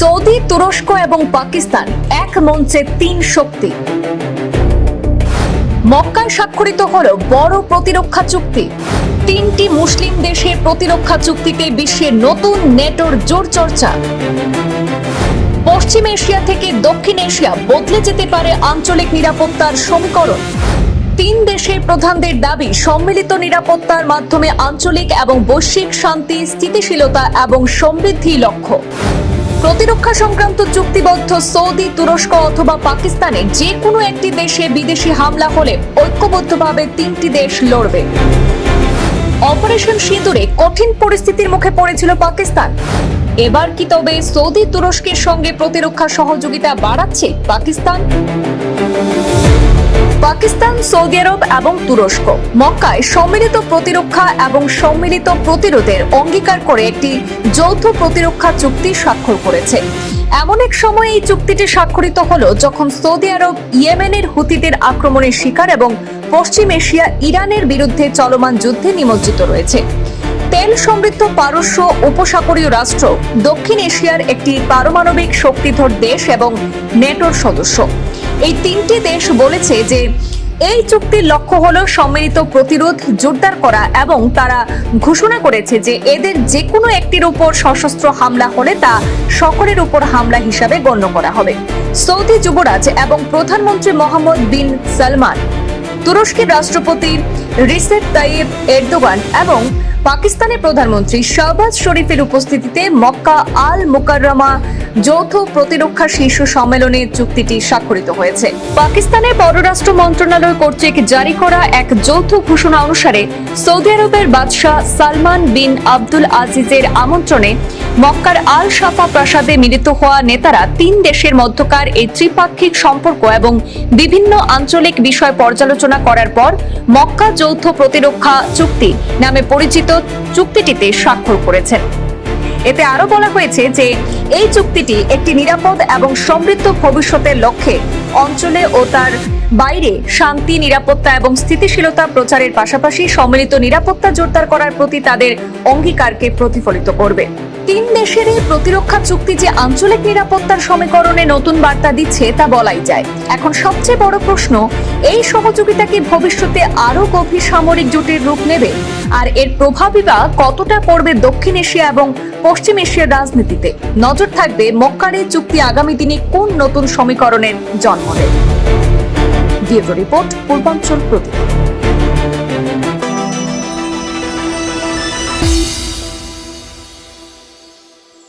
Saudi, তুরস্ক এবং পাকিস্তান এক মঞ্চে তিন শক্তি। মক্কায় স্বাক্ষরিত হলো বড় প্রতিরক্ষা চুক্তি। তিনটি মুসলিম দেশের প্রতিরক্ষা চুক্তিতে বিশ্বের নতুন নেটোর জোর চর্চা। পশ্চিম এশিয়া থেকে দক্ষিণ এশিয়া বদলে যেতে পারে আঞ্চলিক নিরাপত্তার সমীকরণ। তিন দেশের প্রধানদের দাবি সম্মিলিত নিরাপত্তার মাধ্যমে আঞ্চলিক এবং বৈশ্বিক শান্তি, স্থিতিশীলতা এবং সমৃদ্ধি লক্ষ্য। প্রতিরক্ষা সংক্রান্ত চুক্তিবদ্ধ সৌদি, তুরস্ক অথবা পাকিস্তানের যে কোনো একটি দেশে বিদেশি হামলা হলে ঐক্যবদ্ধভাবে তিনটি দেশ লড়বে। অপারেশন সিঁদুরে কঠিন পরিস্থিতির মুখে পড়েছিল পাকিস্তান। এবার কি তবে সৌদি, তুরস্কের সঙ্গে প্রতিরক্ষা সহযোগিতা বাড়াচ্ছে পাকিস্তান? পাকিস্তান, সৌদি আরব এবং তুরস্ক মক্কায় সম্মিলিত প্রতিরক্ষা এবং সম্মিলিত প্রতিরোধের অঙ্গীকার করে একটি যৌথ প্রতিরক্ষা চুক্তি স্বাক্ষর করেছে। এমন এক সময় এই চুক্তিটি স্বাক্ষরিত হলো যখন সৌদি আরব ইয়েমেনের হুতিদের আক্রমণের শিকার এবং পশ্চিম এশিয়া ইরানের বিরুদ্ধে চলমান যুদ্ধে নিমজ্জিত রয়েছে। তেল সমৃদ্ধ পারস্য উপসাগরীয় রাষ্ট্র, দক্ষিণ এশিয়ার একটি পারমাণবিক শক্তিধর দেশ এবং নেটোর সদস্য। এই তিনটি দেশ বলেছে যে এই চুক্তির লক্ষ্য হলো সম্মিলিত প্রতিরোধ জোরদার করা এবং তারা ঘোষণা করেছে যে এদের যে কোনো একটির উপর সশস্ত্র হামলা হলে তা সকলের উপর হামলা হিসাবে গণ্য করা হবে। সৌদি যুবরাজ এবং প্রধানমন্ত্রী মোহাম্মদ বিন সালমান, তুরস্কের রাষ্ট্রপতি রিসেপ তাইয়িপ এরদোগান এবং পাকিস্তানের প্রধানমন্ত্রী শাহবাজ শরীফের উপস্থিতিতে মক্কা আল মুকাররমা যৌথ প্রতিরক্ষা শীর্ষ সম্মেলনে চুক্তিটি স্বাক্ষরিত হয়েছে। পাকিস্তানের পররাষ্ট্র মন্ত্রণালয় কর্তৃক জারি করা এক যৌথ ঘোষণা অনুসারে সৌদি আরবের বাদশাহ সালমান বিন আব্দুল আজিজের আমন্ত্রণে মক্কার আল সাফা প্রাসাদে মিলিত হওয়া নেতারা তিন দেশের মধ্যকার এই ত্রিপাক্ষিক সম্পর্ক এবং বিভিন্ন আঞ্চলিক বিষয় পর্যালোচনা করার পর মক্কা যৌথ প্রতিরক্ষা চুক্তি নামে পরিচিত চুক্তিটিতে স্বাক্ষর করেছেন। এতে আরো বলা হয়েছে যে এই চুক্তিটি একটি নিরাপদ এবং সমৃদ্ধ ভবিষ্যতের লক্ষ্যে অঞ্চলে ও তার বাইরে শান্তি, নিরাপত্তা এবং স্থিতিশীলতা প্রচারের পাশাপাশি সম্মিলিত নিরাপত্তা জোরদার করার প্রতি তাদের অঙ্গীকারকে প্রতিফলিত করবে। তিন দেশের এই প্রতিরক্ষা চুক্তি যে আঞ্চলিক নিরাপত্তার সমীকরণে নতুন বার্তা দিচ্ছে তা বলাই যায়। এখন সবচেয়ে বড় প্রশ্ন, এই সহযোগিতা কি ভবিষ্যতে আরো গভীর সামরিক জোটের রূপ নেবে? আর এর প্রভাবই বা কতটা পড়বে দক্ষিণ এশিয়া এবং পশ্চিম এশিয়ার রাজনীতিতে? নজর থাকবে মক্কার এই চুক্তি আগামী দিনে কোন নতুন সমীকরণের জন্ম দেয়। ব্যুরো রিপোর্ট, পূর্বাঞ্চল প্রতিদিন।